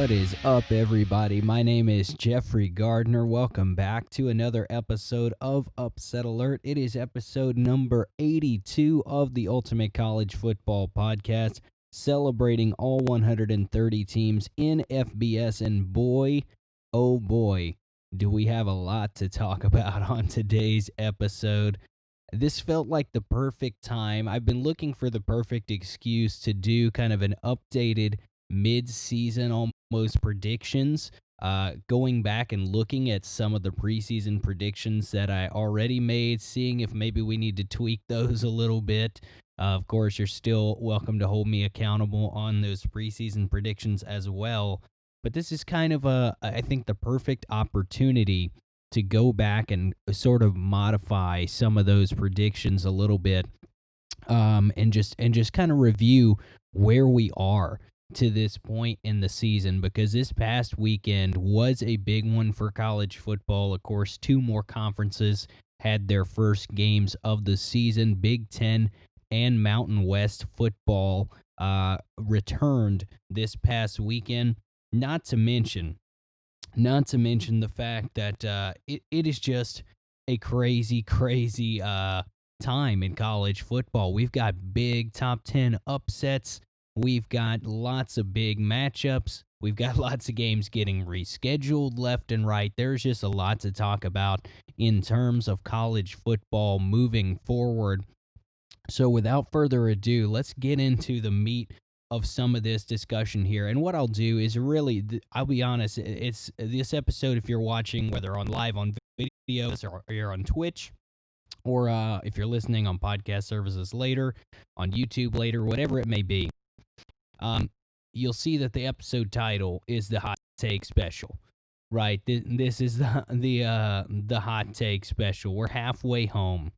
What is up, everybody? My name is Jeffrey Gardner. Welcome back to another episode of Upset Alert. It is episode number 82 of the Ultimate College Football Podcast, celebrating all 130 teams in FBS. And boy, oh boy, do we have a lot to talk about on today's episode. This felt like the perfect time. I've been looking for the perfect excuse to do kind of an updated mid-season almost predictions, going back and looking at some of the preseason predictions that I already made, seeing if maybe we need to tweak those a little bit. Of course, you're still welcome to hold me accountable on those preseason predictions as well. But this is kind of I think, the perfect opportunity to go back and sort of modify some of those predictions a little bit, and just kind of review where we are to this point in the season, because this past weekend was a big one for college football. Of course, two more conferences had their first games of the season. Big Ten and Mountain West football returned this past weekend. Not to mention the fact that it is just a crazy time in college football. We've got big top 10 upsets. We've got lots of big matchups. We've got lots of games getting rescheduled left and right. There's just a lot to talk about in terms of college football moving forward. So without further ado, let's get into the meat of some of this discussion here. And what I'll do is really, I'll be honest, it's this episode, if you're watching, whether on live on videos or you're on Twitch, or if you're listening on podcast services later, on YouTube later, whatever it may be, you'll see that the episode title is the Hot Take Special, right? This is the Hot Take Special. We're halfway home,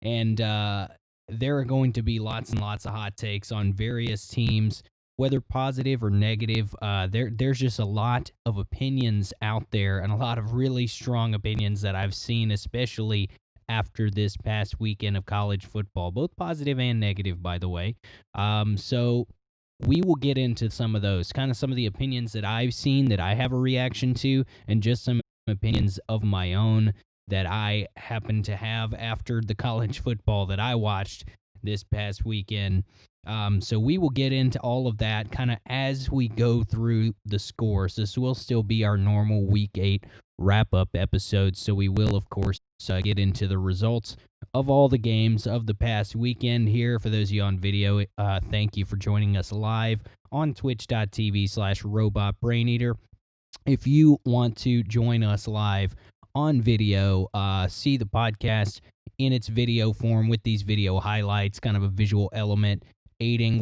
and there are going to be lots and lots of hot takes on various teams, whether positive or negative. There's just a lot of opinions out there, and a lot of really strong opinions that I've seen, especially after this past weekend of college football, both positive and negative, by the way. So we will get into some of those, kind of some of the opinions that I've seen that I have a reaction to, and just some opinions of my own that I happen to have after the college football that I watched this past weekend. So we will get into all of that kind of as we go through the scores. This will still be our normal Week 8 wrap-up episode, so we will, of course, get into the results of all the games of the past weekend here. For those of you on video, thank you for joining us live on twitch.tv/robotbraineater. If you want to join us live on video, see the podcast in its video form with these video highlights, kind of a visual element aiding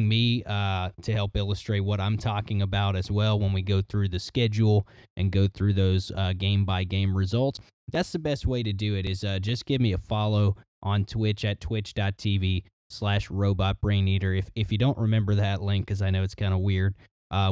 me to help illustrate what I'm talking about as well when we go through the schedule and go through those game by game results. That's the best way to do it, is just give me a follow on Twitch at twitch.tv/robotbraineater. If you don't remember that link, because I know it's kind of weird,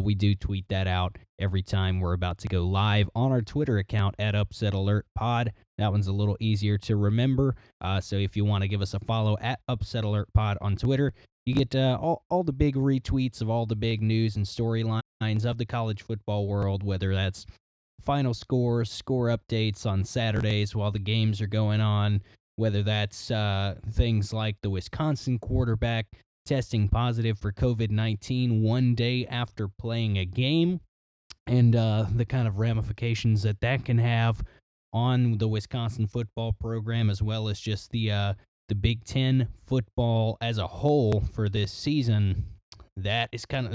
we do tweet that out every time we're about to go live on our Twitter account at Upset Alert Pod. That one's a little easier to remember. So if you want to give us a follow at Upset Alert Pod on Twitter, you get all the big retweets of all the big news and storylines of the college football world, whether that's final scores, score updates on Saturdays while the games are going on, whether that's things like the Wisconsin quarterback testing positive for COVID-19 one day after playing a game, and the kind of ramifications that can have on the Wisconsin football program, as well as just the Big Ten football as a whole for this season. That is kind of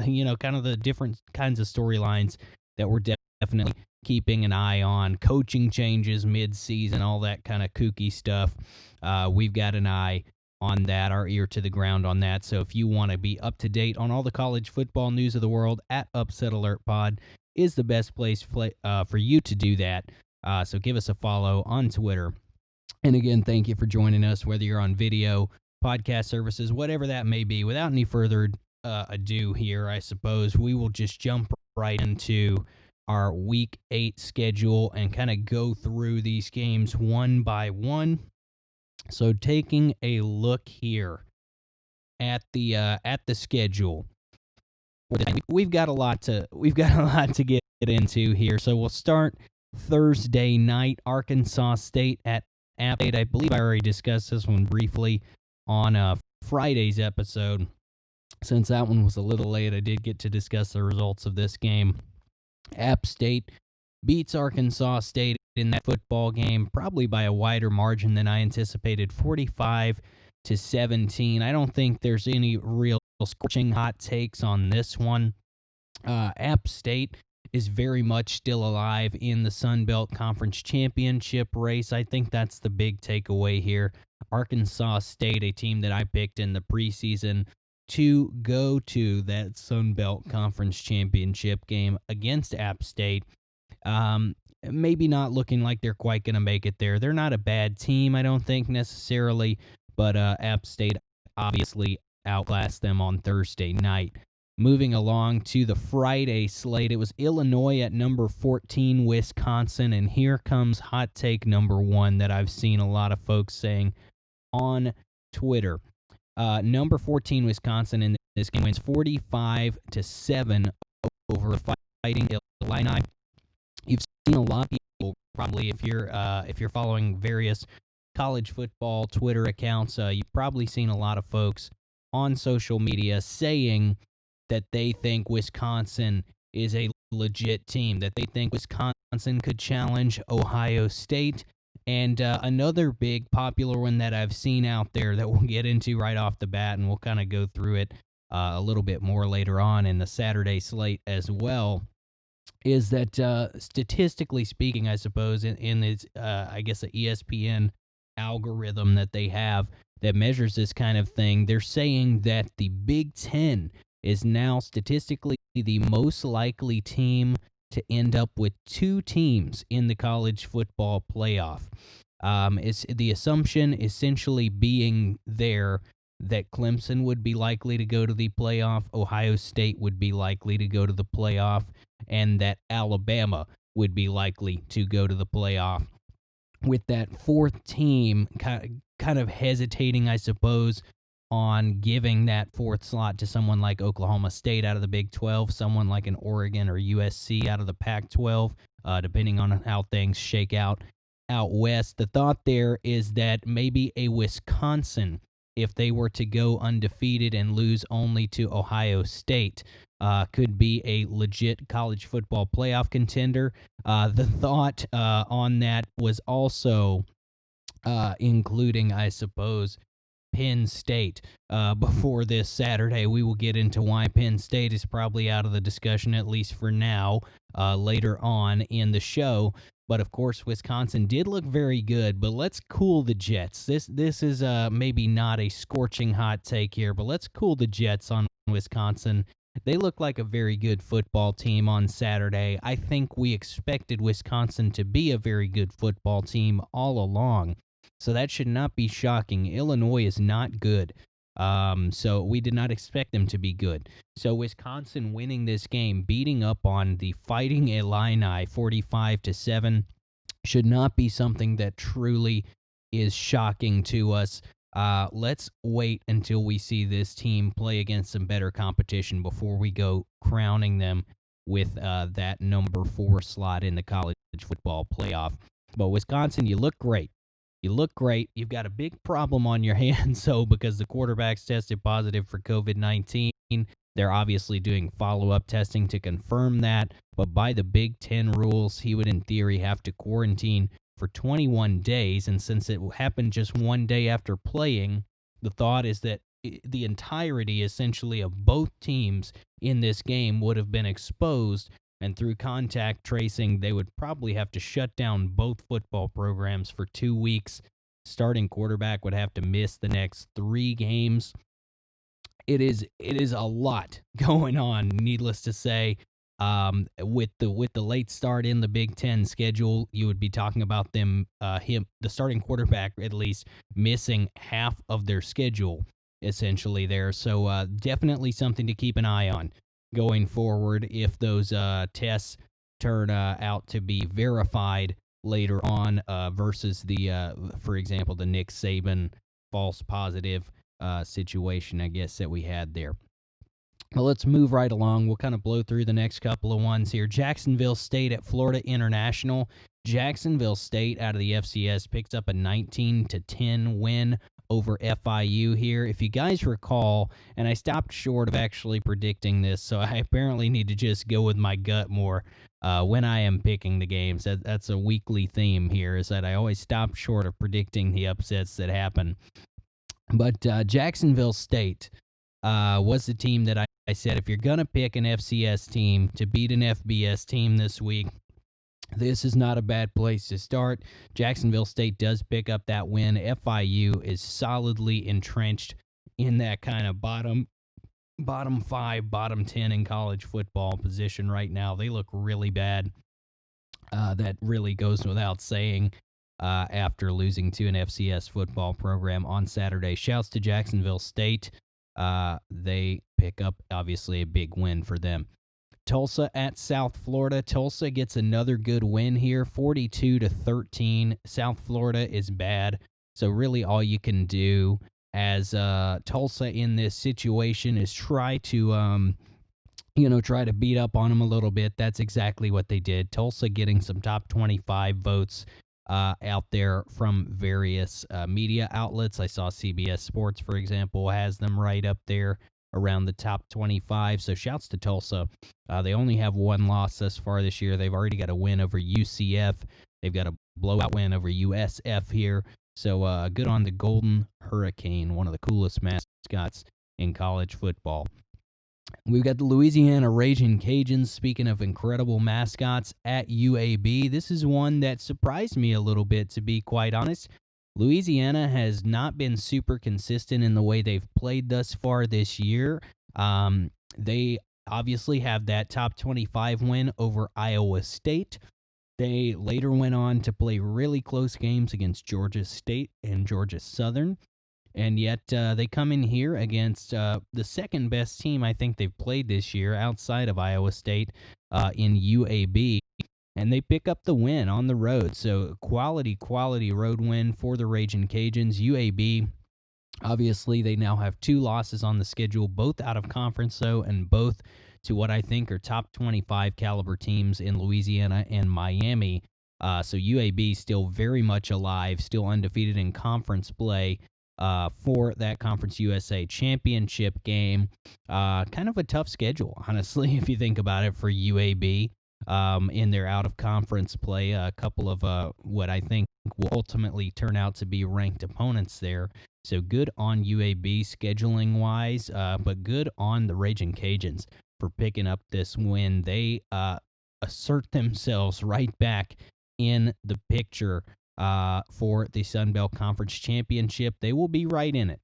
the different kinds of storylines that we're definitely keeping an eye on. Coaching changes mid-season, all that kind of kooky stuff. We've got an eye on that, our ear to the ground on that. So if you want to be up to date on all the college football news of the world, at Upset Alert Pod is the best place for you to do that. So give us a follow on Twitter. And again, thank you for joining us, whether you're on video, podcast services, whatever that may be. Without any further ado here, I suppose we will just jump right into our Week 8 schedule and kind of go through these games one by one. So taking a look here at the schedule, we've got a lot to get into here. So we'll start Thursday night. Arkansas State at App State. I believe I already discussed this one briefly on Friday's episode. Since that one was a little late, I did get to discuss the results of this game. App State beats Arkansas State in that football game, probably by a wider margin than I anticipated, 45-17. I don't think there's any real scorching hot takes on this one. App State is very much still alive in the Sun Belt Conference Championship race. I think that's the big takeaway here. Arkansas State, a team that I picked in the preseason to go to that Sun Belt Conference Championship game against App State. Maybe not looking like they're quite going to make it there. They're not a bad team, I don't think, necessarily, but App State obviously outclassed them on Thursday night. Moving along to the Friday slate, it was Illinois at number 14, Wisconsin, and here comes hot take number 1 that I've seen a lot of folks saying on Twitter. Number 14, Wisconsin, in this game wins 45-7 over Fighting Illini. You've seen a lot of people, probably, if you're following various college football Twitter accounts, you've probably seen a lot of folks on social media saying that they think Wisconsin is a legit team, that they think Wisconsin could challenge Ohio State. And another big popular one that I've seen out there that we'll get into right off the bat, and we'll kind of go through it a little bit more later on in the Saturday slate as well, is that statistically speaking, I suppose, in its, I guess, the ESPN algorithm that they have that measures this kind of thing, they're saying that the Big Ten is now statistically the most likely team to end up with 2 teams in the college football playoff. It's the assumption essentially being there that Clemson would be likely to go to the playoff, Ohio State would be likely to go to the playoff, and that Alabama would be likely to go to the playoff. With that 4th team kind of hesitating, I suppose, on giving that 4th slot to someone like Oklahoma State out of the Big 12, someone like an Oregon or USC out of the Pac-12, depending on how things shake out west. The thought there is that maybe a Wisconsin, if they were to go undefeated and lose only to Ohio State, could be a legit college football playoff contender. The thought on that was also including, I suppose, Penn State. Before this Saturday, we will get into why Penn State is probably out of the discussion, at least for now, later on in the show. But of course, Wisconsin did look very good. But let's cool the jets. This is maybe not a scorching hot take here, but let's cool the jets on Wisconsin. They look like a very good football team on Saturday. I think we expected Wisconsin to be a very good football team all along. So that should not be shocking. Illinois is not good. So we did not expect them to be good. So Wisconsin winning this game, beating up on the Fighting Illini 45-7, should not be something that truly is shocking to us. Let's wait until we see this team play against some better competition before we go crowning them with that number 4 slot in the college football playoff. But Wisconsin, you look great. You look great. You've got a big problem on your hands, so because the quarterback's tested positive for COVID-19. They're obviously doing follow-up testing to confirm that, but by the Big Ten rules, he would in theory have to quarantine for 21 days, and since it happened just one day after playing, the thought is that the entirety, essentially, of both teams in this game would have been exposed, and through contact tracing, they would probably have to shut down both football programs for 2 weeks. Starting quarterback would have to miss the next 3 games. It is a lot going on, needless to say. With the late start in the Big Ten schedule, you would be talking about the starting quarterback, at least, missing half of their schedule, essentially there. So definitely something to keep an eye on going forward if those tests turn out to be verified later on versus for example, the Nick Saban false positive situation, I guess, that we had there. But let's move right along. We'll kind of blow through the next couple of ones here. Jacksonville State at Florida International. Jacksonville State out of the FCS picks up a 19-10 win over FIU here. If you guys recall, and I stopped short of actually predicting this, so I apparently need to just go with my gut more when I am picking the games. That's a weekly theme here, is that I always stop short of predicting the upsets that happen. But Jacksonville State was the team that I said, if you're going to pick an FCS team to beat an FBS team this week, this is not a bad place to start. Jacksonville State does pick up that win. FIU is solidly entrenched in that kind of bottom 5, bottom 10 in college football position right now. They look really bad. That really goes without saying after losing to an FCS football program on Saturday. Shouts to Jacksonville State. They pick up, obviously, a big win for them. Tulsa at South Florida. Tulsa gets another good win here, 42-13. South Florida is bad, so really all you can do as Tulsa in this situation is try to beat up on them a little bit. That's exactly what they did. Tulsa getting some top 25 votes out there from various media outlets. I saw CBS Sports, for example, has them right up there around the top 25. So shouts to Tulsa. They only have one loss thus far this year. They've already got a win over UCF. They've got a blowout win over USF here. So good on the Golden Hurricane, one of the coolest mascots in college football. We've got the Louisiana Raging Cajuns, speaking of incredible mascots, at UAB. This is one that surprised me a little bit, to be quite honest. Louisiana has not been super consistent in the way they've played thus far this year. They obviously have that top 25 win over Iowa State. They later went on to play really close games against Georgia State and Georgia Southern. And yet they come in here against the second best team I think they've played this year outside of Iowa State in UAB. And they pick up the win on the road. So quality road win for the Raging Cajuns. UAB, obviously, they now have 2 losses on the schedule, both out of conference, though, and both to what I think are top 25 caliber teams in Louisiana and Miami. So UAB still very much alive, still undefeated in conference play. For that Conference USA championship game. Kind of a tough schedule, honestly, if you think about it, for UAB in their out-of-conference play. A couple of what I think will ultimately turn out to be ranked opponents there. So good on UAB scheduling-wise, but good on the Raging Cajuns for picking up this win. They assert themselves right back in the picture for the Sun Belt Conference Championship. They will be right in it.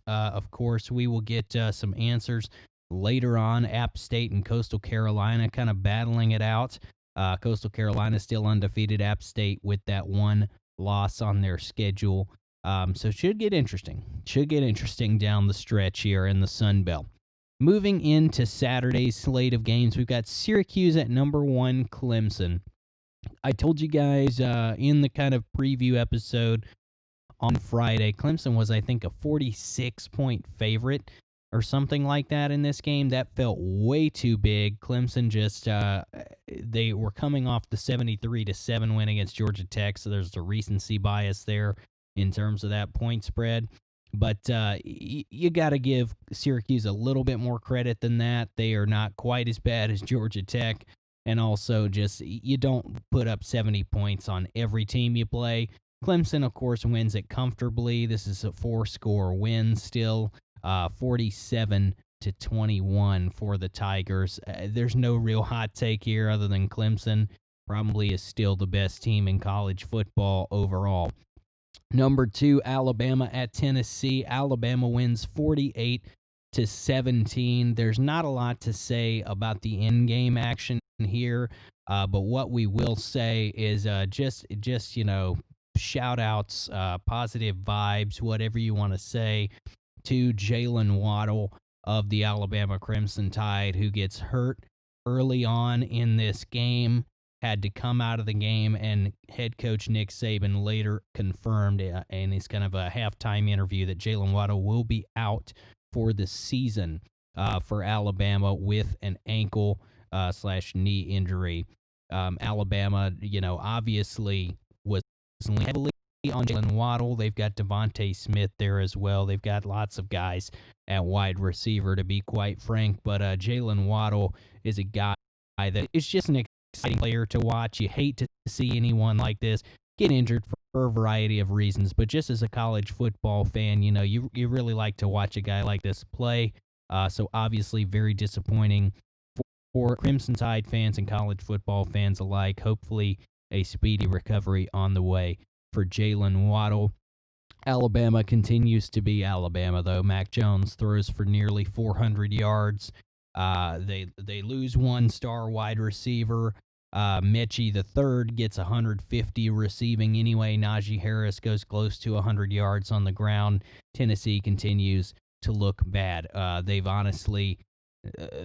Of course, we will get some answers later on. App State and Coastal Carolina kind of battling it out. Coastal Carolina still undefeated. App State with that one loss on their schedule. So should get interesting. Down the stretch here in the Sun Belt. Moving into Saturday's slate of games, we've got Syracuse at number 1, Clemson. I told you guys in the kind of preview episode on Friday, Clemson was, I think, a 46-point favorite or something like that in this game. That felt way too big. Clemson just, they were coming off the 73-7 win against Georgia Tech, so there's a recency bias there in terms of that point spread. But you got to give Syracuse a little bit more credit than that. They are not quite as bad as Georgia Tech. And also, just you don't put up 70 points on every team you play. Clemson, of course, wins it comfortably. This is a 4-score win still, 47-21 for the Tigers. There's no real hot take here other than Clemson probably is still the best team in college football overall. Number 2, Alabama at Tennessee. Alabama wins 48-17. There's not a lot to say about the in-game action here, but what we will say is just shout outs, positive vibes, whatever you want to say, to Jalen Waddle of the Alabama Crimson Tide, who gets hurt early on in this game, had to come out of the game, and head coach Nick Saban later confirmed in his kind of a halftime interview that Jalen Waddle will be out for the season for Alabama with an ankle slash knee injury. Alabama, obviously was heavily on Jalen Waddle. They've got Devontae Smith there as well. They've got lots of guys at wide receiver, to be quite frank. But Jalen Waddle is a guy that is just an exciting player to watch. You hate to see anyone like this get injured for a variety of reasons, but just as a college football fan, you really like to watch a guy like this play. So obviously very disappointing for Crimson Tide fans and college football fans alike. Hopefully a speedy recovery on the way for Jalen Waddle. Alabama continues to be Alabama, though. Mac Jones throws for nearly 400 yards. They lose one star wide receiver. Mechie the third gets 150 receiving anyway. Najee Harris goes close to 100 yards on the ground. Tennessee continues to look bad. They've honestly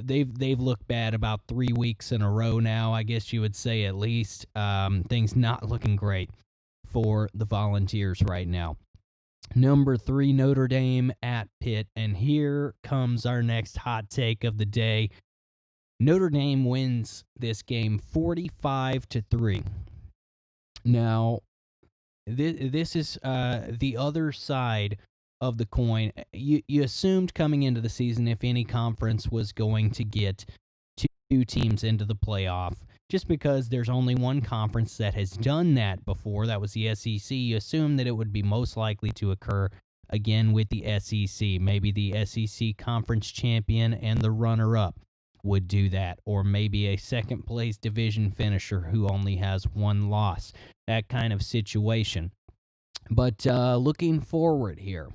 they've looked bad about 3 weeks in a row now, I guess you would say, at least. Things not looking great for the Volunteers right now. Number 3, Notre Dame at Pitt, and here comes our next hot take of the day. Notre Dame wins this game 45-3. Now, this is the other side of the coin. You assumed coming into the season, if any conference was going to get 2 teams into the playoff, just because there's only one conference that has done that before. That was the SEC. You assume that it would be most likely to occur again with the SEC. Maybe the SEC conference champion and the runner-up would do that, or maybe a second-place division finisher who only has 1 loss, that kind of situation. But looking forward here,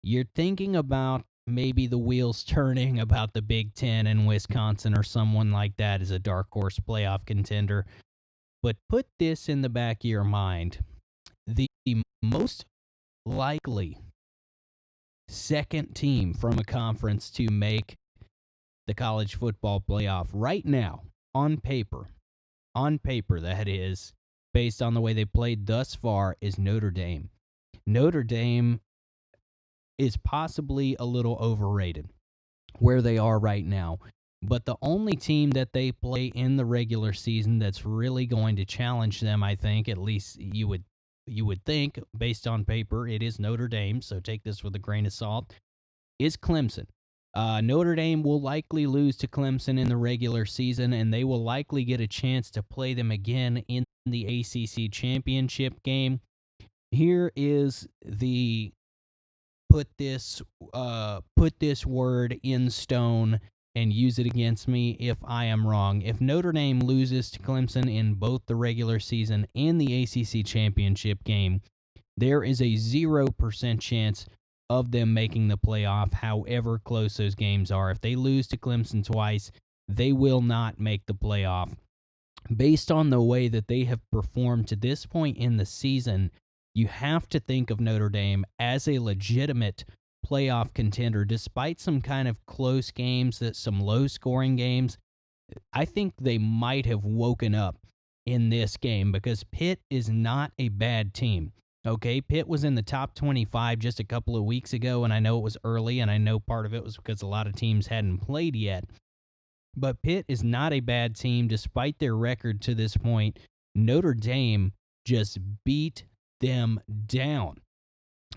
you're thinking about maybe the wheels turning about the Big Ten and Wisconsin or someone like that as a dark horse playoff contender. But put this in the back of your mind. The most likely second team from a conference to make the college football playoff right now, on paper, that is, based on the way they played thus far, is Notre Dame. Notre Dame is possibly a little overrated where they are right now. But the only team that they play in the regular season that's really going to challenge them, I think, at least you would think, based on paper, it is Notre Dame, so take this with a grain of salt, is Clemson. Notre Dame will likely lose to Clemson in the regular season, and they will likely get a chance to play them again in the ACC championship game. Here is the put this word in stone and use it against me if I am wrong. If Notre Dame loses to Clemson in both the regular season and the ACC championship game, there is a 0% chance of them making the playoff, however close those games are. If they lose to Clemson twice, they will not make the playoff. Based on the way that they have performed to this point in the season, you have to think of Notre Dame as a legitimate playoff contender, despite some kind of close games, some low-scoring games. I think they might have woken up in this game because Pitt is not a bad team. Okay, Pitt was in the top 25 just a couple of weeks ago, and I know it was early, and I know part of it was because a lot of teams hadn't played yet. But Pitt is not a bad team despite their record to this point. Notre Dame just beat them down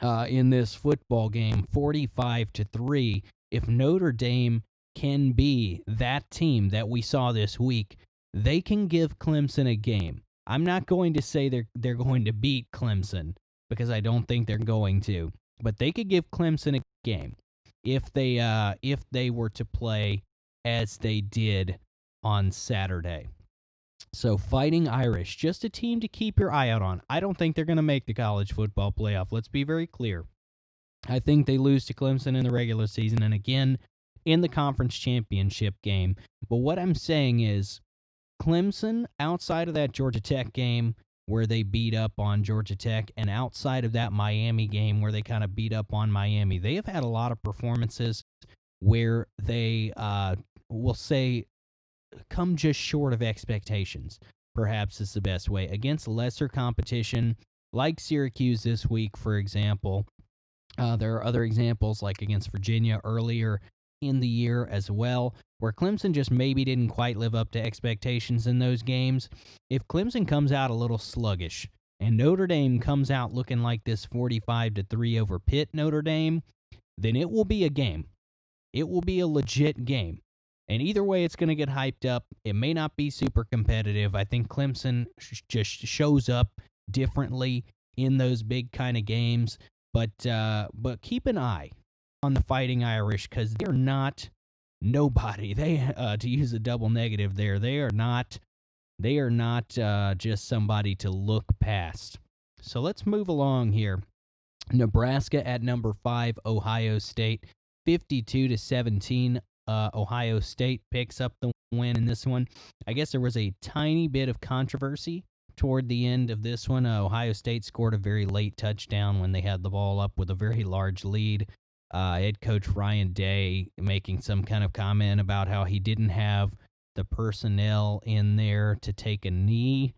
in this football game 45-3. If Notre Dame can be that team that we saw this week, they can give Clemson a game. I'm not going to say they're going to beat Clemson because I don't think they're going to, but they could give Clemson a game if they were to play as they did on Saturday. So Fighting Irish, just a team to keep your eye out on. I don't think they're going to make the college football playoff. Let's be very clear. I think they lose to Clemson in the regular season and again in the conference championship game. But what I'm saying is Clemson, outside of that Georgia Tech game where they beat up on Georgia Tech, and outside of that Miami game where they kind of beat up on Miami, they have had a lot of performances where they, will say, come just short of expectations, perhaps is the best way, against lesser competition, like Syracuse this week, for example. There are other examples like against Virginia earlier in the year as well, where Clemson just maybe didn't quite live up to expectations in those games. If Clemson comes out a little sluggish and Notre Dame comes out looking like this 45-3 over Pitt Notre Dame, then it will be a game. It will be a legit game. And either way, it's going to get hyped up. It may not be super competitive. I think Clemson just shows up differently in those big kind of games. But keep an eye on the Fighting Irish because they're not nobody. They to use a double negative there. They are not just somebody to look past. So let's move along here. Nebraska at number 5, Ohio State, 52-17. Ohio State picks up the win in this one. I guess there was a tiny bit of controversy toward the end of this one. Ohio State scored a very late touchdown when they had the ball up with a very large lead. Head coach Ryan Day making some kind of comment about how he didn't have the personnel in there to take a knee,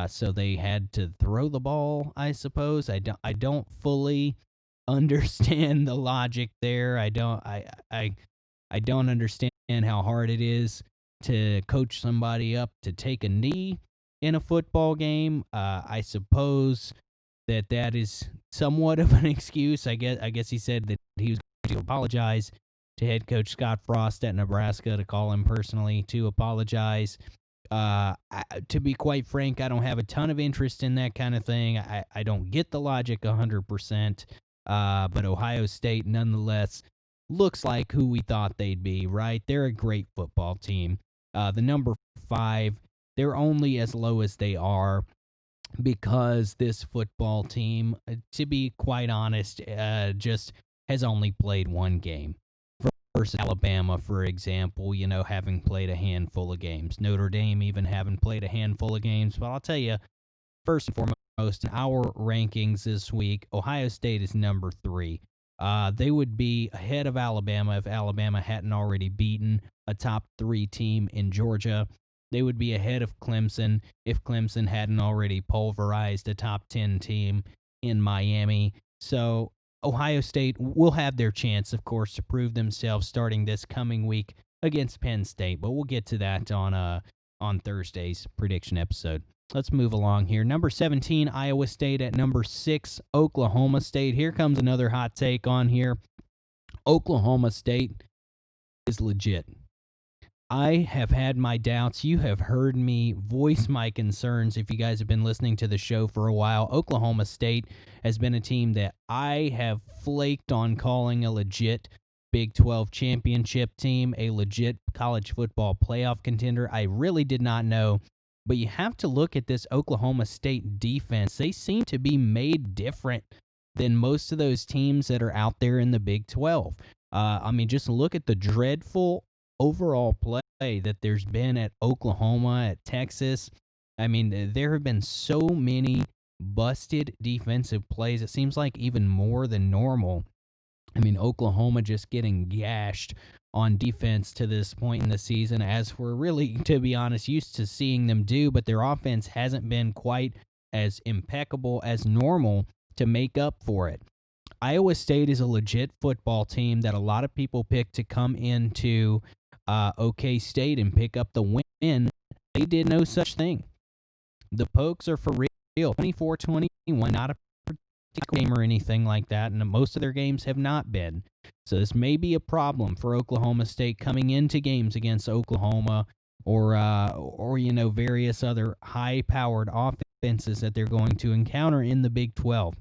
so they had to throw the ball, I suppose. I don't fully understand the logic there. I don't understand how hard it is to coach somebody up to take a knee in a football game. I suppose that is somewhat of an excuse. I guess he said that he was going to apologize to head coach Scott Frost at Nebraska, to call him personally to apologize. To be quite frank, I don't have a ton of interest in that kind of thing. I don't get the logic 100%, but Ohio State nonetheless looks like who we thought they'd be, right? They're a great football team. The number 5, they're only as low as they are because this football team, to be quite honest, just has only played one game. Versus Alabama, for example, having played a handful of games. Notre Dame even having played a handful of games. But I'll tell you, first and foremost, in our rankings this week, Ohio State is number 3. They would be ahead of Alabama if Alabama hadn't already beaten a top 3 team in Georgia. They would be ahead of Clemson if Clemson hadn't already pulverized a top 10 team in Miami. So Ohio State will have their chance, of course, to prove themselves starting this coming week against Penn State, but we'll get to that on Thursday's prediction episode. Let's move along here. Number 17, Iowa State at number 6, Oklahoma State. Here comes another hot take on here. Oklahoma State is legit. I have had my doubts. You have heard me voice my concerns if you guys have been listening to the show for a while. Oklahoma State has been a team that I have flaked on calling a legit Big 12 championship team, a legit college football playoff contender. I really did not know. But you have to look at this Oklahoma State defense. They seem to be made different than most of those teams that are out there in the Big 12. Just look at the dreadful overall play that there's been at Oklahoma, at Texas. There have been so many busted defensive plays. It seems like even more than normal. Oklahoma just getting gashed on defense to this point in the season, as we're really, to be honest, used to seeing them do, but their offense hasn't been quite as impeccable as normal to make up for it. Iowa State is a legit football team that a lot of people pick to come into OK State and pick up the win. They did no such thing. The Pokes are for real. 24-21, not a game or anything like that, and most of their games have not been. So this may be a problem for Oklahoma State coming into games against Oklahoma or various other high-powered offenses that they're going to encounter in the Big 12.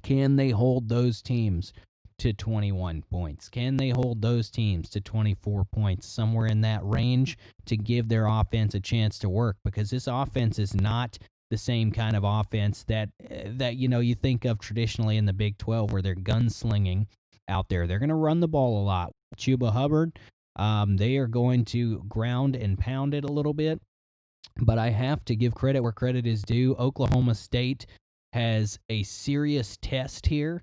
Can they hold those teams to 21 points? Can they hold those teams to 24 points, somewhere in that range, to give their offense a chance to work? Because this offense is not the same kind of offense that you think of traditionally in the Big 12, where they're gunslinging out there. They're going to run the ball a lot. Chuba Hubbard, they are going to ground and pound it a little bit. But I have to give credit where credit is due. Oklahoma State has a serious test here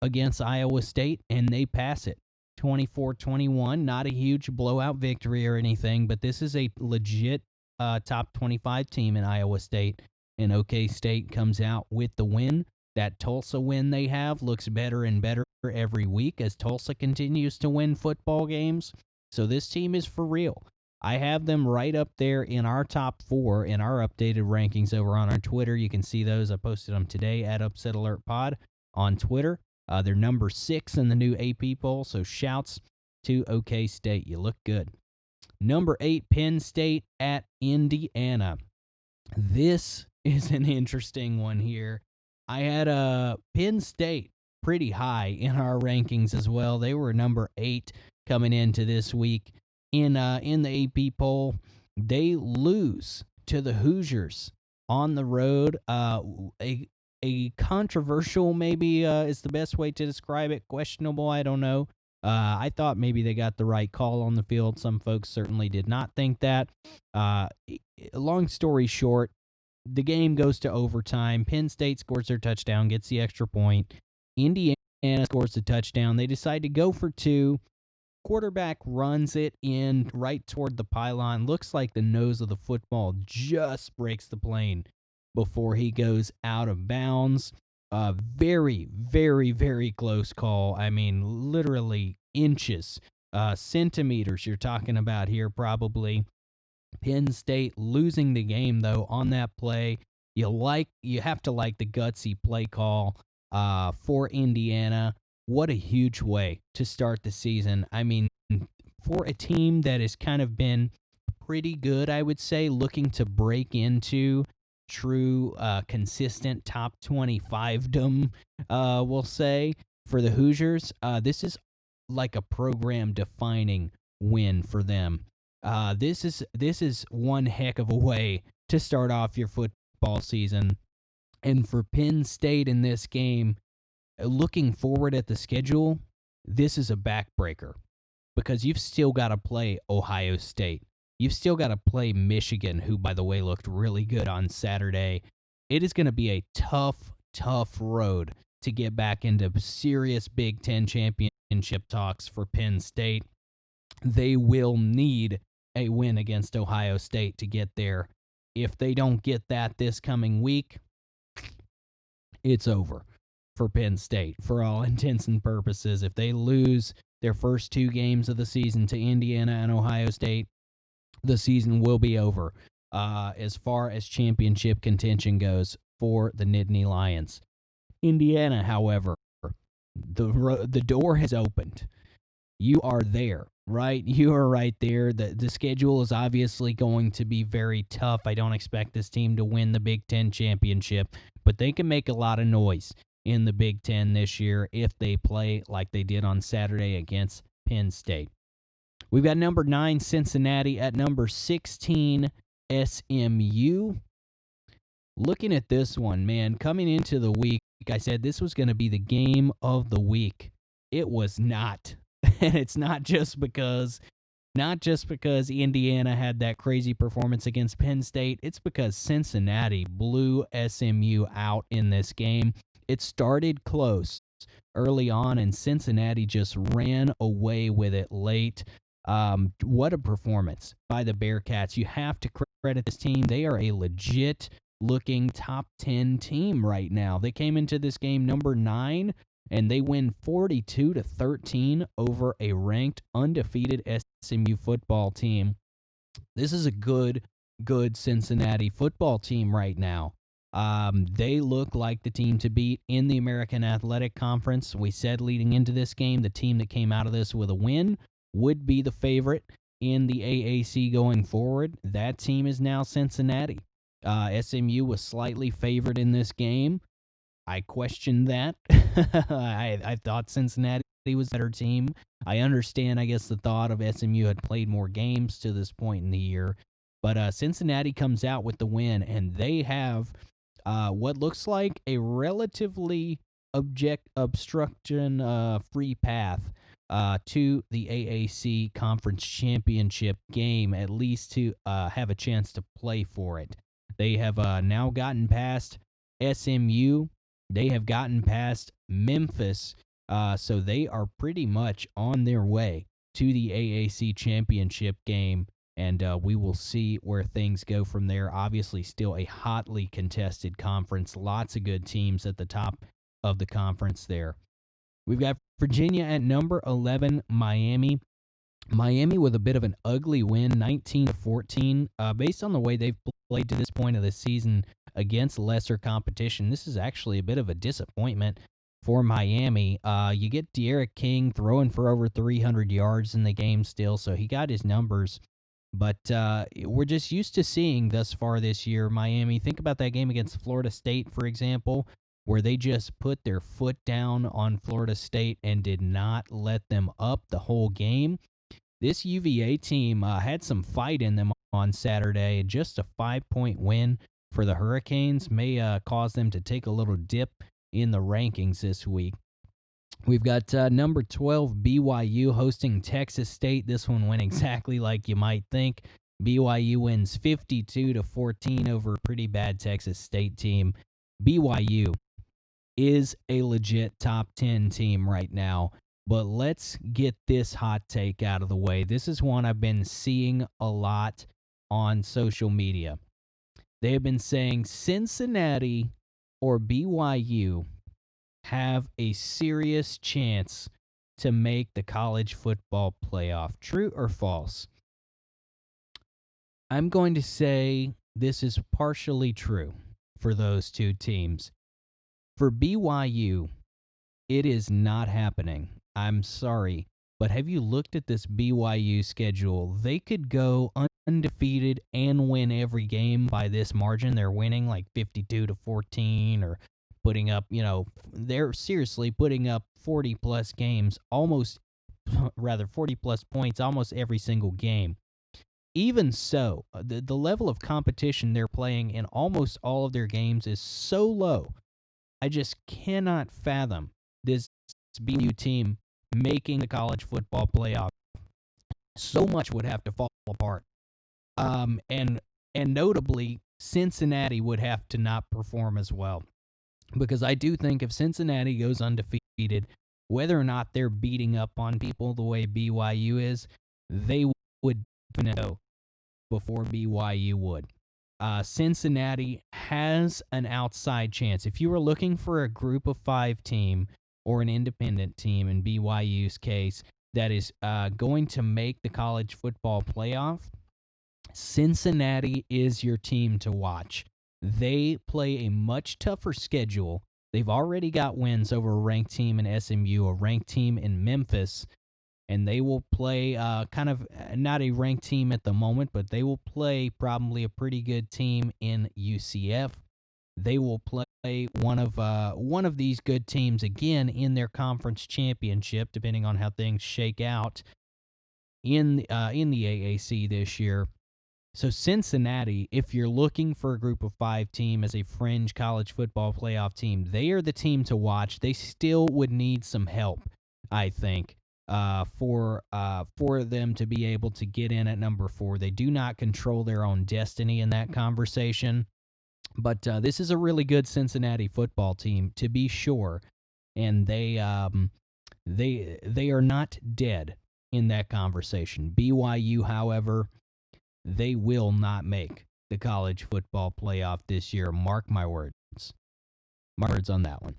against Iowa State, and they pass it 24-21. Not a huge blowout victory or anything, but this is a legit top 25 team in Iowa State, and OK State comes out with the win. That Tulsa win they have looks better and better every week as Tulsa continues to win football games. So this team is for real. I have them right up there in our top 4 in our updated rankings over on our Twitter. You can see those. I posted them today at Upset Alert Pod on Twitter. They're number 6 in the new AP poll, so shouts to OK State. You look good. Number 8, Penn State at Indiana. This is an interesting one here. I had Penn State pretty high in our rankings as well. They were number 8 coming into this week in the AP poll. They lose to the Hoosiers on the road. A controversial, maybe is the best way to describe it. Questionable, I don't know. I thought maybe they got the right call on the field. Some folks certainly did not think that. Long story short, the game goes to overtime. Penn State scores their touchdown, gets the extra point. Indiana scores the touchdown. They decide to go for 2. Quarterback runs it in right toward the pylon. Looks like the nose of the football just breaks the plane before he goes out of bounds. Very, very, very close call. I mean, literally inches, centimeters you're talking about here probably. Penn State losing the game, though, on that play. You have to like the gutsy play call for Indiana. What a huge way to start the season. I mean, for a team that has kind of been pretty good, I would say, looking to break into true consistent top 25dom, we'll say, for the Hoosiers, this is like a program-defining win for them. This is one heck of a way to start off your football season. And for Penn State in this game, looking forward at the schedule, this is a backbreaker because you've still got to play Ohio State. You've still got to play Michigan, who, by the way, looked really good on Saturday. It is going to be a tough, tough road to get back into serious Big Ten championship talks for Penn State. They will need a win against Ohio State to get there. If they don't get that this coming week, it's over for Penn State for all intents and purposes. If they lose their first 2 games of the season to Indiana and Ohio State, the season will be over as far as championship contention goes for the Nittany Lions. Indiana, however, the door has opened. You are there, right? You are right there. The schedule is obviously going to be very tough. I don't expect this team to win the Big Ten championship, but they can make a lot of noise in the Big Ten this year if they play like they did on Saturday against Penn State. We've got number 9, Cincinnati, at number 16, SMU. Looking at this one, man, coming into the week, I said this was going to be the game of the week. It was not. And it's not just because Indiana had that crazy performance against Penn State. It's because Cincinnati blew SMU out in this game. It started close early on, and Cincinnati just ran away with it late. What a performance by the Bearcats. You have to credit this team. They are a legit looking top 10 team right now. They came into this game number 9, and they win 42-13 over a ranked, undefeated SMU football team. This is a good Cincinnati football team right now. They look like the team to beat in the American Athletic Conference. We said leading into this game, the team that came out of this with a win would be the favorite in the AAC going forward. That team is now Cincinnati. SMU was slightly favored in this game. I questioned that. I thought Cincinnati was a better team. I understand, I guess, the thought of SMU had played more games to this point in the year. But Cincinnati comes out with the win, and they have what looks like a relatively obstruction-free path to the AAC Conference Championship game, at least to have a chance to play for it. They have now gotten past SMU. They have gotten past Memphis, so they are pretty much on their way to the AAC championship game, and we will see where things go from there. Obviously, still a hotly contested conference. Lots of good teams at the top of the conference there. We've got Virginia at number 11, Miami. Miami with a bit of an ugly win, 19-14. Based on the way they've played to this point of the season against lesser competition, this is actually a bit of a disappointment for Miami. You get De'Aaron King throwing for over 300 yards in the game still, so he got his numbers. But we're just used to seeing thus far this year Miami. Think about that game against Florida State, for example, where they just put their foot down on Florida State and did not let them up the whole game. This UVA team had some fight in them on Saturday. Just a 5-point win for the Hurricanes may cause them to take a little dip in the rankings this week. We've got number 12, BYU, hosting Texas State. This one went exactly like you might think. BYU wins 52-14 over a pretty bad Texas State team. BYU is a legit top 10 team right now. But let's get this hot take out of the way. This is one I've been seeing a lot on social media. They have been saying Cincinnati or BYU have a serious chance to make the college football playoff. True or false? I'm going to say this is partially true for those two teams. For BYU, it is not happening. I'm sorry, but have you looked at this BYU schedule? They could go undefeated and win every game by this margin. They're winning like 52-14 or putting up, they're seriously putting up 40-plus games, 40-plus points almost every single game. Even so, the level of competition they're playing in almost all of their games is so low. I just cannot fathom this BYU team making the college football playoff. So much would have to fall apart. And notably, Cincinnati would have to not perform as well. Because I do think if Cincinnati goes undefeated, whether or not they're beating up on people the way BYU is, they would know before BYU would. Cincinnati has an outside chance. If you were looking for a group of 5 team or an independent team in BYU's case that is going to make the college football playoff, Cincinnati is your team to watch. They play a much tougher schedule. They've already got wins over a ranked team in SMU, a ranked team in Memphis, and they will play kind of not a ranked team at the moment, but they will play probably a pretty good team in UCF. They will play one of these good teams again in their conference championship, depending on how things shake out in the AAC this year. So Cincinnati, if you're looking for a group of 5 team as a fringe college football playoff team, they are the team to watch. They still would need some help, I think, for them to be able to get in at number 4. They do not control their own destiny in that conversation. But this is a really good Cincinnati football team, to be sure, and they are not dead in that conversation. BYU, however, they will not make the college football playoff this year. Mark my words. My words on that one.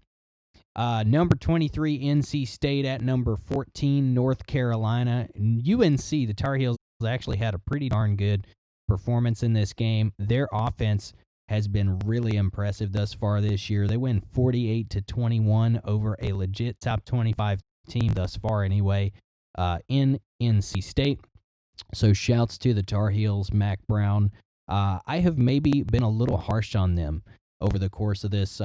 Number 23, NC State at number 14, North Carolina. UNC, the Tar Heels, actually had a pretty darn good performance in this game. Their offense has been really impressive thus far this year. They win 48-21 over a legit top 25 team thus far anyway in NC State. So shouts to the Tar Heels, Mac Brown. I have maybe been a little harsh on them over the course of this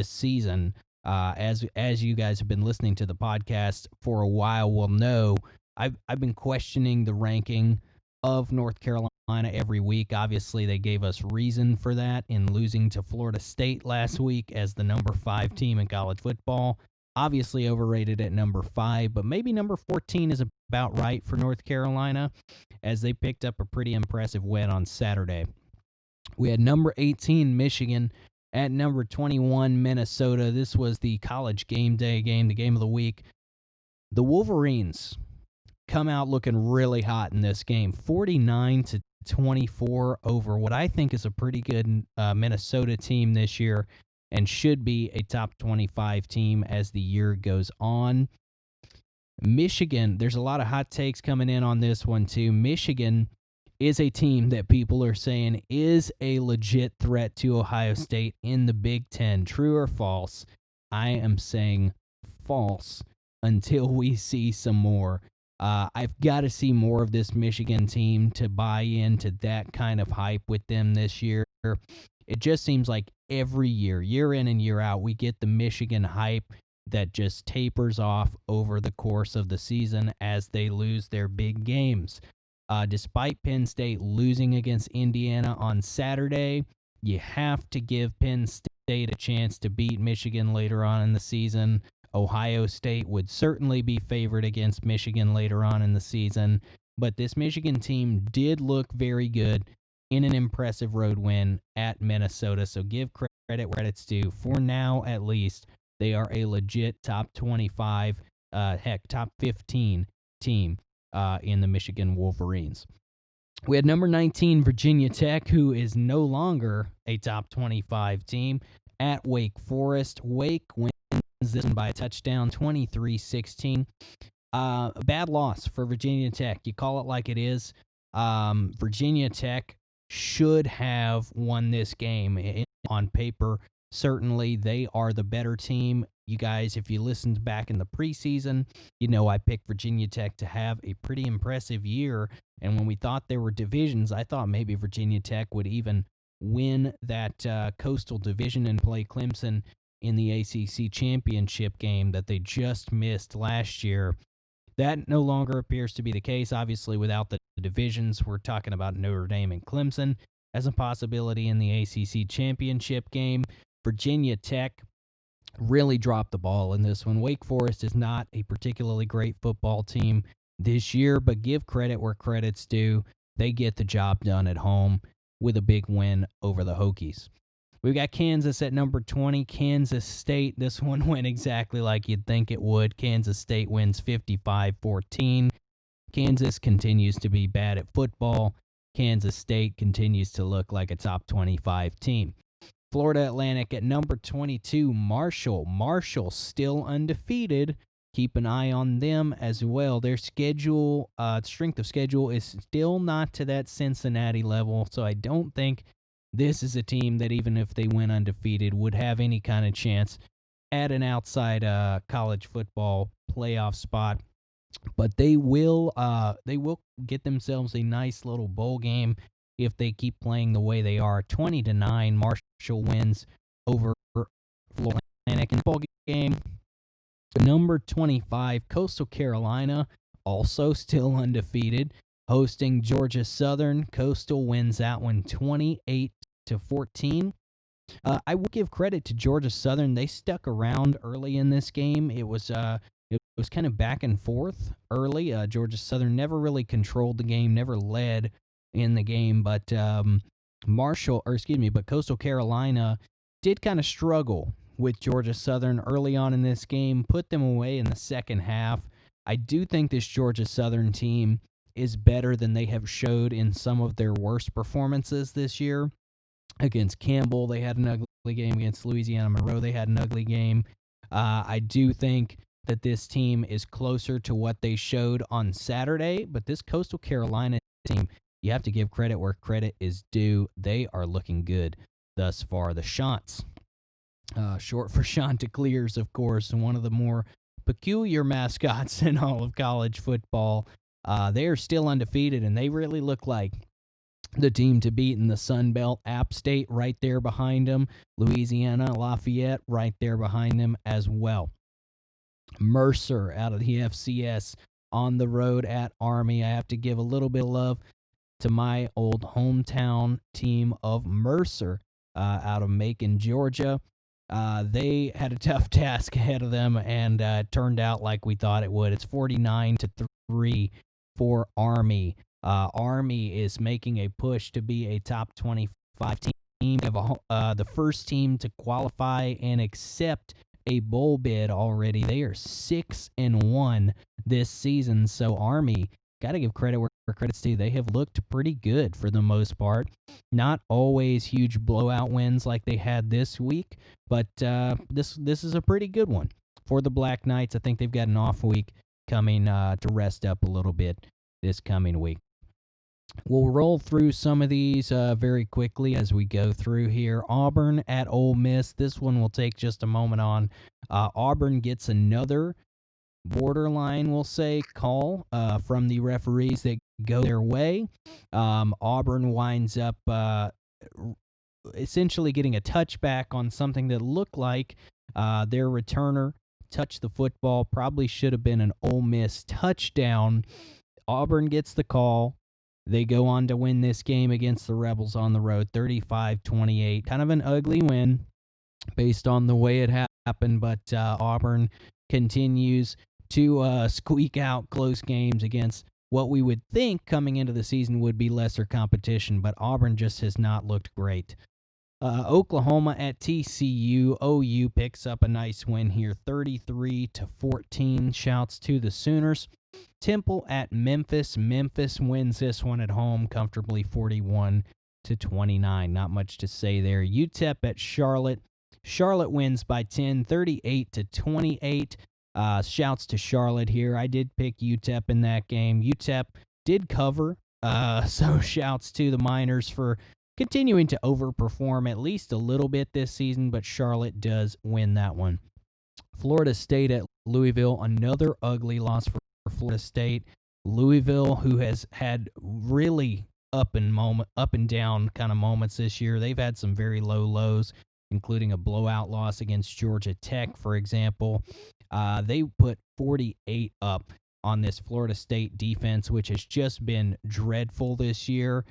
season. As you guys have been listening to the podcast for a while will know, I've been questioning the ranking of North Carolina every week. Obviously, they gave us reason for that in losing to Florida State last week as the number 5 team in college football. Obviously overrated at number 5, but maybe number 14 is about right for North Carolina as they picked up a pretty impressive win on Saturday. We had number 18, Michigan, at number 21, Minnesota. This was the college game day game, the game of the week. The Wolverines come out looking really hot in this game, 49-24 over what I think is a pretty good Minnesota team this year. and should be a top 25 team as the year goes on. Michigan, there's a lot of hot takes coming in on this one too. Michigan is a team that people are saying is a legit threat to Ohio State in the Big Ten. True or false? I am saying false until we see some more. I've got to see more of this Michigan team to buy into that kind of hype with them this year. It just seems like every year, year in and year out, we get the Michigan hype that just tapers off over the course of the season as they lose their big games. Despite Penn State losing against Indiana on Saturday, you have to give Penn State a chance to beat Michigan later on in the season. Ohio State would certainly be favored against Michigan later on in the season, but this Michigan team did look very good in an impressive road win at Minnesota, so give credit where credit's due. For now, at least, they are a legit top 25, top 15 team in the Michigan Wolverines. We had number 19, Virginia Tech, who is no longer a top 25 team, at Wake Forest. Wake wins this one by a touchdown, 23-16. A bad loss for Virginia Tech. You call it like it is. Virginia Tech should have won this game on paper. Certainly, they are the better team. You guys, if you listened back in the preseason, you know I picked Virginia Tech to have a pretty impressive year. And when we thought there were divisions, I thought maybe Virginia Tech would even win that Coastal Division and play Clemson in the ACC championship game that they just missed last year. That no longer appears to be the case. Obviously, without the divisions, we're talking about Notre Dame and Clemson as a possibility in the ACC championship game. Virginia Tech really dropped the ball in this one. Wake Forest is not a particularly great football team this year, but give credit where credit's due. They get the job done at home with a big win over the Hokies. We've got Kansas at number 20. Kansas State, this one went exactly like you'd think it would. Kansas State wins 55-14. Kansas continues to be bad at football. Kansas State continues to look like a top 25 team. Florida Atlantic at number 22, Marshall. Marshall still undefeated. Keep an eye on them as well. Their schedule, strength of schedule is still not to that Cincinnati level, so I don't think this is a team that even if they went undefeated would have any kind of chance at an outside college football playoff spot. But they will get themselves a nice little bowl game if they keep playing the way they are. 20-9, Marshall wins over Florida Atlantic in the bowl game. Number 25, Coastal Carolina, also still undefeated, hosting Georgia Southern. Coastal wins that one 28-14. I will give credit to Georgia Southern. They stuck around early in this game. It was kind of back and forth early. Georgia Southern never really controlled the game, never led in the game, but Coastal Carolina did kind of struggle with Georgia Southern early on in this game, put them away in the second half. I do think this Georgia Southern team is better than they have showed in some of their worst performances this year. Against Campbell, they had an ugly game. Against Louisiana Monroe, they had an ugly game. I do think that this team is closer to what they showed on Saturday, but this Coastal Carolina team, you have to give credit where credit is due. They are looking good thus far. The Chants, short for Chanticleers, of course, and one of the more peculiar mascots in all of college football. They are still undefeated, and they really look like the team to beat in the Sun Belt. App State right there behind them. Louisiana Lafayette right there behind them as well. Mercer out of the FCS on the road at Army. I have to give a little bit of love to my old hometown team of Mercer out of Macon, Georgia. They had a tough task ahead of them, and it turned out like we thought it would. It's 49-3 for Army. Army is making a push to be a top 25 team. The first team to qualify and accept a bowl bid already. They are 6-1 this season, so Army got to give credit where credit's due. They have looked pretty good for the most part. Not always huge blowout wins like they had this week, but this is a pretty good one for the Black Knights. I think they've got an off week coming to rest up a little bit this coming week. We'll roll through some of these very quickly as we go through here. Auburn at Ole Miss. This one will take just a moment on. Auburn gets another borderline, we'll say, call from the referees that go their way. Auburn winds up essentially getting a touchback on something that looked like their returner touched the football. Probably should have been an Ole Miss touchdown. Auburn gets the call. They go on to win this game against the Rebels on the road, 35-28. Kind of an ugly win based on the way it happened, but Auburn continues to squeak out close games against what we would think coming into the season would be lesser competition, but Auburn just has not looked great. Oklahoma at TCU. OU picks up a nice win here, 33-14. Shouts to the Sooners. Temple at Memphis. Memphis wins this one at home comfortably, 41-29. Not much to say there. UTEP at Charlotte. Charlotte wins by 10, 38-28. Shouts to Charlotte here. I did pick UTEP in that game. UTEP did cover, so shouts to the Miners for continuing to overperform at least a little bit this season, but Charlotte does win that one. Florida State at Louisville, another ugly loss for Florida State. Louisville, who has had really up and down kind of moments this year. They've had some very low lows, including a blowout loss against Georgia Tech, for example. They put 48 up on this Florida State defense, which has just been dreadful this year.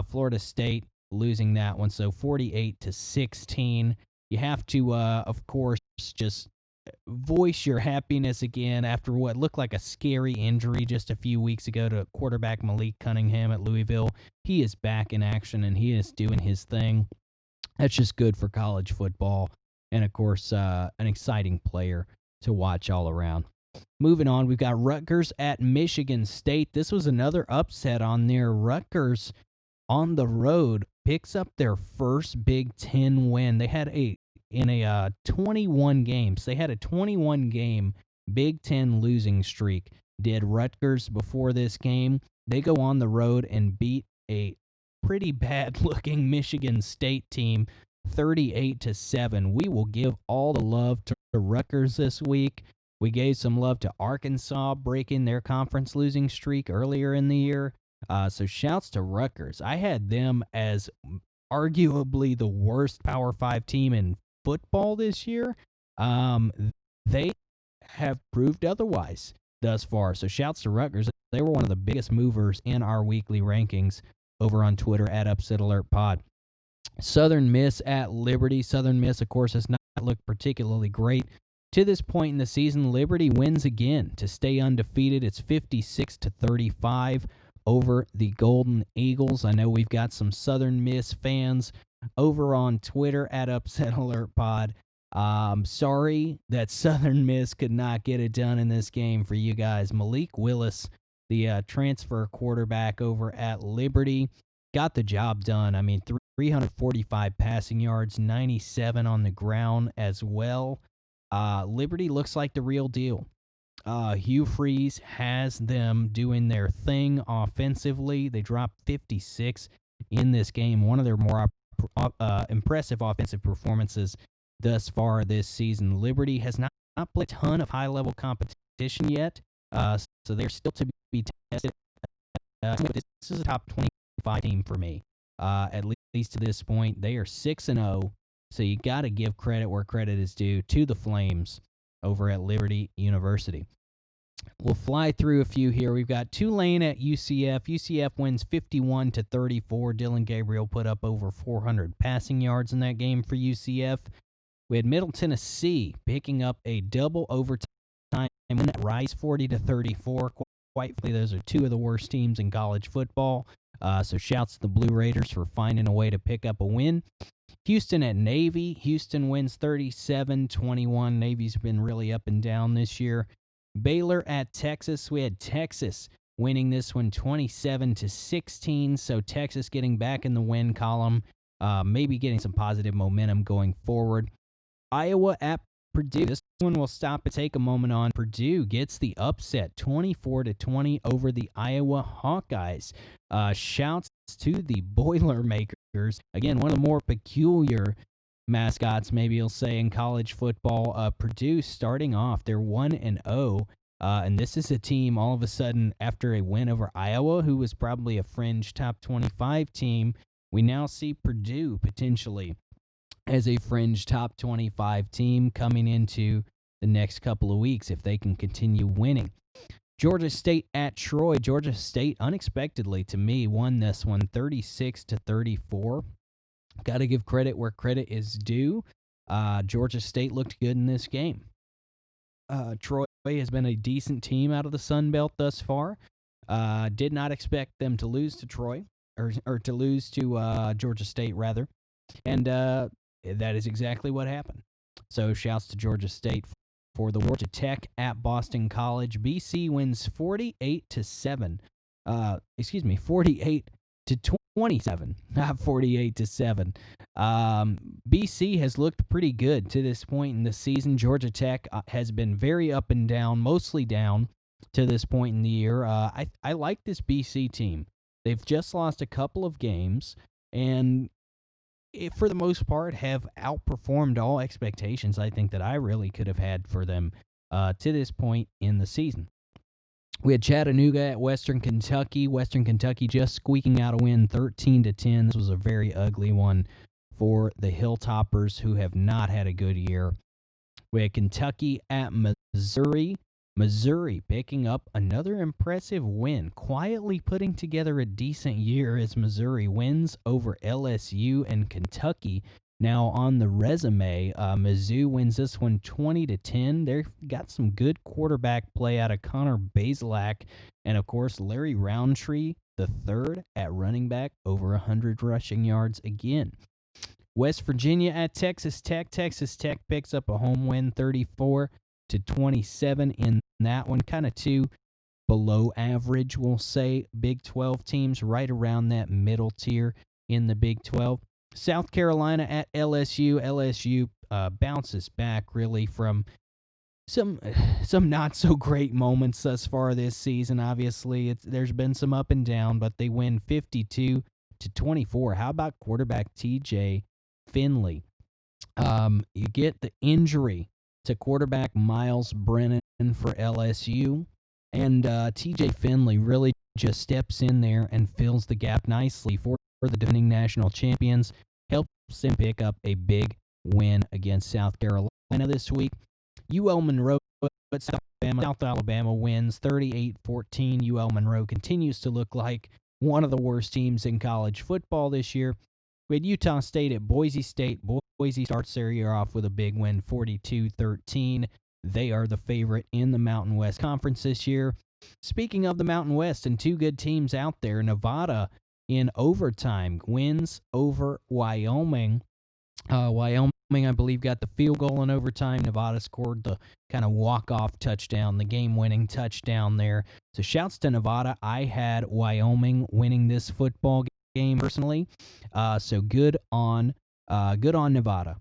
Florida State losing that one, so 48-16. You have to, of course, just voice your happiness again after what looked like a scary injury just a few weeks ago to quarterback Malik Cunningham at Louisville. He is back in action, and he is doing his thing. That's just good for college football, and, of course, an exciting player to watch all around. Moving on, we've got Rutgers at Michigan State. This was another upset on there. Rutgers on the road picks up their first Big Ten win. They had 21 games. They had a 21-game Big Ten losing streak. Did Rutgers before this game. They go on the road and beat a pretty bad-looking Michigan State team 38-7. We will give all the love to Rutgers this week. We gave some love to Arkansas breaking their conference losing streak earlier in the year. So shouts to Rutgers. I had them as arguably the worst Power 5 team in football this year. They have proved otherwise thus far. So shouts to Rutgers. They were one of the biggest movers in our weekly rankings over on Twitter at Upset Alert Pod. Southern Miss at Liberty. Southern Miss, of course, has not looked particularly great to this point in the season. Liberty wins again to stay undefeated. It's 56-35 over the Golden Eagles. I know we've got some Southern Miss fans over on Twitter at Upset Alert Pod. Sorry that Southern Miss could not get it done in this game for you guys. Malik Willis, the transfer quarterback over at Liberty, got the job done. I mean, 345 passing yards, 97 on the ground as well. Liberty looks like the real deal. Hugh Freeze has them doing their thing offensively. They dropped 56 in this game, one of their more impressive offensive performances thus far this season. Liberty has not played a ton of high-level competition yet, so they're still to be tested. This is a top 25 team for me, at least to this point. They are 6-0, so you got to give credit where credit is due to the Flames over at Liberty University. We'll fly through a few here. We've got Tulane at UCF. UCF wins 51-34. Dylan Gabriel put up over 400 passing yards in that game for UCF. We had Middle Tennessee picking up a double overtime win at Rice, 40-34. Quite frankly, those are two of the worst teams in college football. So shouts to the Blue Raiders for finding a way to pick up a win. Houston at Navy. Houston wins 37-21. Navy's been really up and down this year. Baylor at Texas. We had Texas winning this one 27-16. So Texas getting back in the win column, maybe getting some positive momentum going forward. Iowa at Purdue. This one will stop and take a moment on. Purdue gets the upset 24-20 over the Iowa Hawkeyes. Shouts to the Boilermakers. Again, one of the more peculiar mascots, maybe you'll say, in college football. Purdue starting off, they're 1-0. And this is a team all of a sudden after a win over Iowa, who was probably a fringe top 25 team. We now see Purdue potentially as a fringe top 25 team coming into the next couple of weeks if they can continue winning. Georgia State at Troy. Georgia State, unexpectedly to me, won this one 36-34. Got to give credit where credit is due. Georgia State looked good in this game. Troy has been a decent team out of the Sun Belt thus far. Did not expect them to lose to Troy, or to lose to Georgia State, rather. And that is exactly what happened. So shouts to Georgia State for the Georgia Tech at Boston College. BC wins 48-7. 48-27, not 48-7. BC has looked pretty good to this point in the season. Georgia Tech has been very up and down, mostly down to this point in the year. I like this BC team. They've just lost a couple of games, and for the most part, have outperformed all expectations I think that I really could have had for them to this point in the season. We had Chattanooga at Western Kentucky. Western Kentucky just squeaking out a win 13-10. This was a very ugly one for the Hilltoppers, who have not had a good year. We had Kentucky at Missouri. Missouri picking up another impressive win, quietly putting together a decent year as Missouri wins over LSU and Kentucky. Now on the resume, Mizzou wins this one 20-10. They've got some good quarterback play out of Connor Bazelak, and of course Larry Roundtree, the third at running back, over 100 rushing yards again. West Virginia at Texas Tech. Texas Tech picks up a home win 34-27 in that one. Kind of two below average, we'll say, Big 12 teams, right around that middle tier in the Big 12. South Carolina at LSU. LSU bounces back really from some not so great moments thus far this season. Obviously, there's been some up and down, but they win 52-24. How about quarterback TJ Finley? You get the injury to quarterback Miles Brennan for LSU, and TJ Finley really just steps in there and fills the gap nicely for the defending national champions, helps them pick up a big win against South Carolina this week. UL Monroe at South Alabama wins 38-14. UL Monroe continues to look like one of the worst teams in college football this year. We had Utah State at Boise State. Boise starts their year off with a big win, 42-13. They are the favorite in the Mountain West Conference this year. Speaking of the Mountain West and two good teams out there, Nevada in overtime wins over Wyoming. Wyoming, I believe, got the field goal in overtime. Nevada scored the kind of walk-off touchdown, the game-winning touchdown there. So shouts to Nevada. I had Wyoming winning this football game personally. So good on Nevada.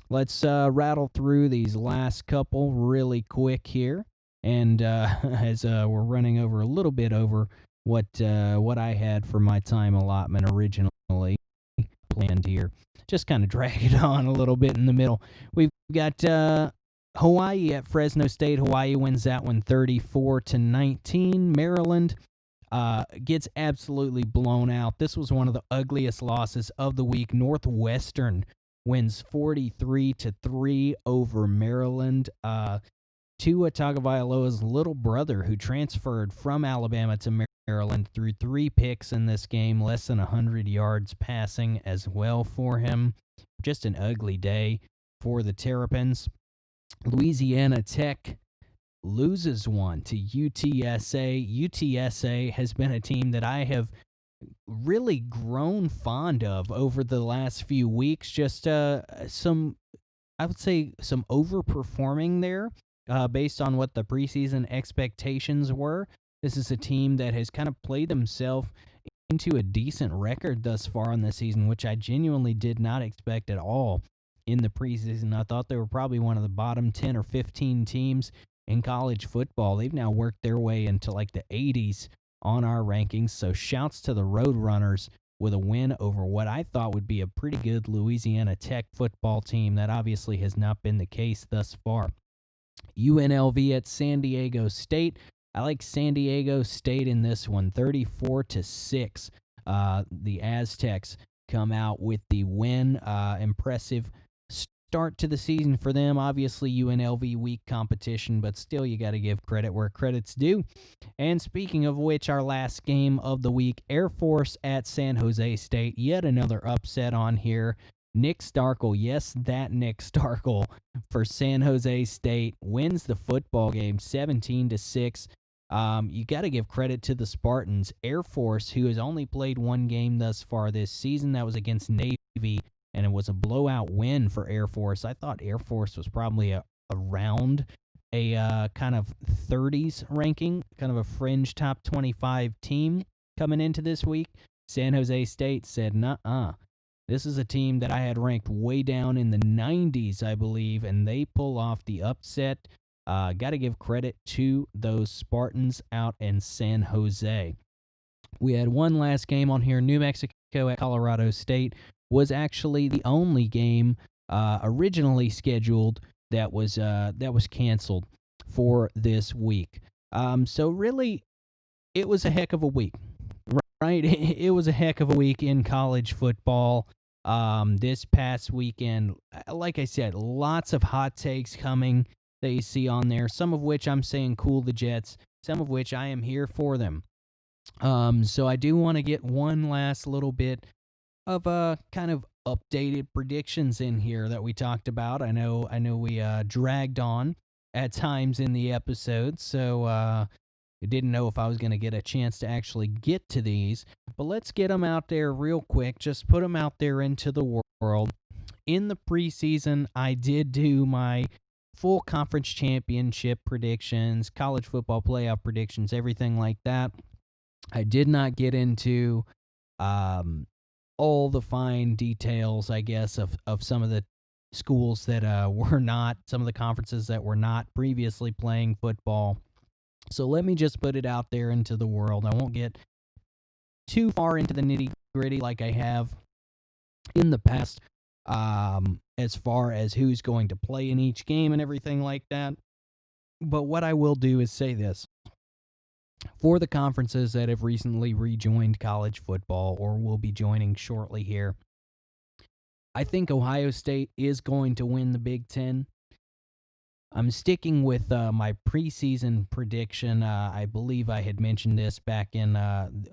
Let's rattle through these last couple really quick here. And as we're running over a little bit over what I had for my time allotment originally planned here. Just kind of drag it on a little bit in the middle. We've got Hawaii at Fresno State. Hawaii wins that one 34-19. Maryland gets absolutely blown out. This was one of the ugliest losses of the week. Northwestern wins 43-3 over Maryland. Tua Tagovailoa's little brother, who transferred from Alabama to Maryland, threw 3 picks in this game, less than 100 yards passing as well for him. Just an ugly day for the Terrapins. Louisiana Tech loses one to UTSA. UTSA has been a team that I have really grown fond of over the last few weeks. Just some overperforming there based on what the preseason expectations were. This is a team that has kind of played themselves into a decent record thus far in the season, which I genuinely did not expect at all in the preseason. I thought they were probably one of the bottom 10 or 15 teams in college football. They've now worked their way into like the 80s on our rankings. So shouts to the Roadrunners with a win over what I thought would be a pretty good Louisiana Tech football team. That obviously has not been the case thus far. UNLV at San Diego State. I like San Diego State in this one, 34-6. The Aztecs come out with the win. Impressive start to the season for them. Obviously, UNLV weak competition, but still you got to give credit where credit's due. And speaking of which, our last game of the week, Air Force at San Jose State. Yet another upset on here. Nick Starkel, yes, that Nick Starkel for San Jose State wins the football game 17-6. You got to give credit to the Spartans. Air Force, who has only played one game thus far this season, that was against Navy, and it was a blowout win for Air Force. I thought Air Force was probably around a kind of 30s ranking, kind of a fringe top 25 team coming into this week. San Jose State said, nuh-uh. This is a team that I had ranked way down in the 90s, I believe, and they pull off the upset. Got to give credit to those Spartans out in San Jose. We had one last game on here. New Mexico at Colorado State was actually the only game originally scheduled that was canceled for this week. So really, it was a heck of a week, right? It was a heck of a week in college football. This past weekend, like I said, lots of hot takes coming that you see on there, some of which I'm saying cool the Jets, some of which I am here for them. So I do want to get one last little bit of kind of updated predictions in here that we talked about. I know we dragged on at times in the episode, so I didn't know if I was going to get a chance to actually get to these, but let's get them out there real quick. Just put them out there into the world. In the preseason, I did do my full conference championship predictions, college football playoff predictions, everything like that. I did not get into all the fine details, I guess, of some of the schools that were not, some of the conferences that were not previously playing football. So let me just put it out there into the world. I won't get too far into the nitty-gritty like I have in the past, as far as who's going to play in each game and everything like that. But what I will do is say this. For the conferences that have recently rejoined college football or will be joining shortly here, I think Ohio State is going to win the Big Ten. I'm sticking with my preseason prediction. I believe I had mentioned this back in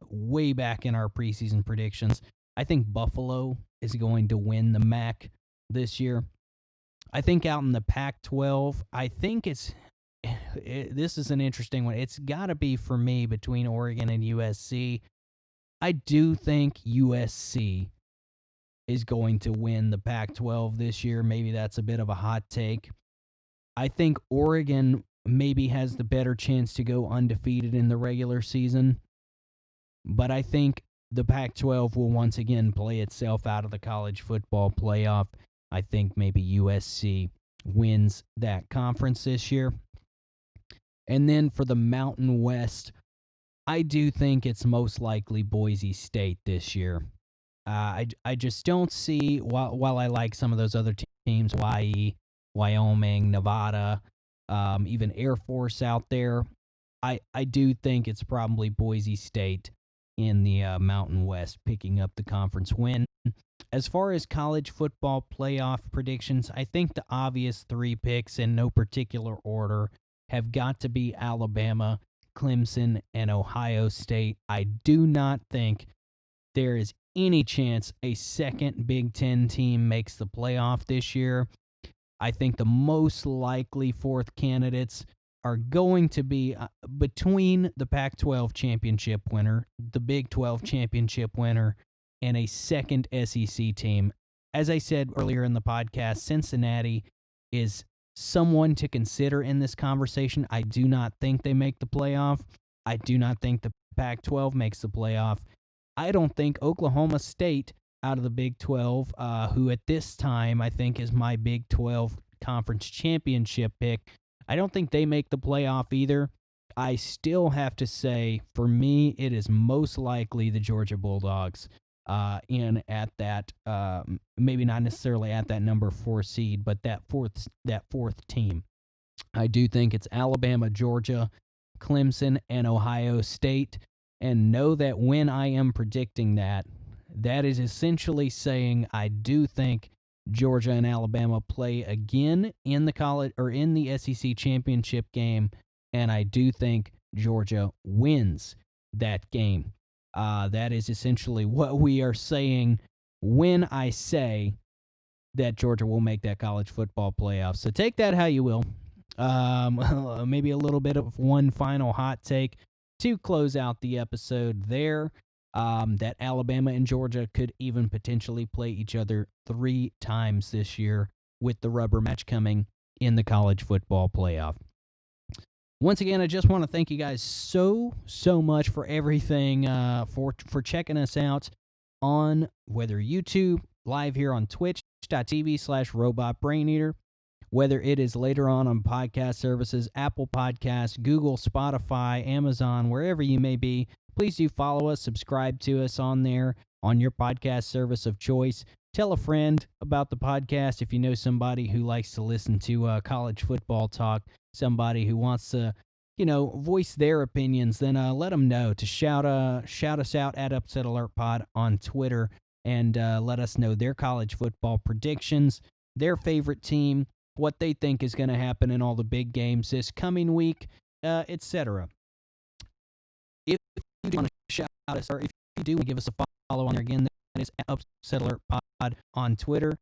way back in our preseason predictions. I think Buffalo is going to win the MAC this year. I think out in the Pac-12, I think this is an interesting one. It's got to be for me between Oregon and USC. I do think USC is going to win the Pac-12 this year. Maybe that's a bit of a hot take. I think Oregon maybe has the better chance to go undefeated in the regular season, but I think the Pac-12 will once again play itself out of the college football playoff. I think maybe USC wins that conference this year. And then for the Mountain West, I do think it's most likely Boise State this year. I just don't see, while I like some of those other teams, Hawaii, Wyoming, Nevada, even Air Force out there, I do think it's probably Boise State in the Mountain West picking up the conference win. As far as college football playoff predictions, I think the obvious three picks in no particular order have got to be Alabama, Clemson, and Ohio State. I do not think there is any chance a second Big Ten team makes the playoff this year. I think the most likely fourth candidates are going to be between the Pac-12 championship winner, the Big 12 championship winner, and a second SEC team. As I said earlier in the podcast, Cincinnati is someone to consider in this conversation. I do not think they make the playoff. I do not think the Pac-12 makes the playoff. I don't think Oklahoma State out of the Big 12, who at this time I think is my Big 12 conference championship pick, I don't think they make the playoff either. I still have to say, for me, it is most likely the Georgia Bulldogs in at that, maybe not necessarily at that number 4 seed, but that fourth team. I do think it's Alabama, Georgia, Clemson, and Ohio State. And know that when I am predicting that, that is essentially saying I do think Georgia and Alabama play again in the college or in the SEC championship game, and I do think Georgia wins that game. That is essentially what we are saying when I say that Georgia will make that college football playoff. So take that how you will. Maybe a little bit of one final hot take to close out the episode there. That Alabama and Georgia could even potentially play each other 3 times this year, with the rubber match coming in the college football playoff. Once again, I just want to thank you guys so much for everything, for checking us out on whether YouTube, live here on twitch.tv/robotbraineater, whether it is later on podcast services, Apple Podcasts, Google, Spotify, Amazon, wherever you may be. Please do follow us, subscribe to us on there, on your podcast service of choice. Tell a friend about the podcast if you know somebody who likes to listen to college football talk, somebody who wants to, voice their opinions, then let them know to shout us out at Upset Alert Pod on Twitter and let us know their college football predictions, their favorite team, what they think is going to happen in all the big games this coming week, etc. If you do want to shout us, or if you do want to give us a follow on there, again, that is Upset Alert Pod on Twitter.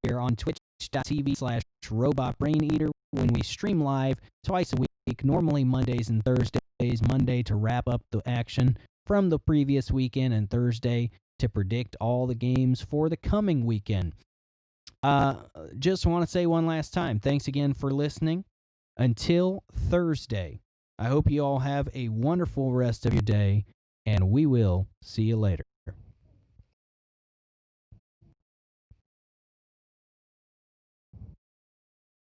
We're on twitch.tv/robotbraineater when we stream live twice a week, normally Mondays and Thursdays. Monday to wrap up the action from the previous weekend, and Thursday to predict all the games for the coming weekend. Just want to say one last time, thanks again for listening. Until Thursday, I hope you all have a wonderful rest of your day, and we will see you later.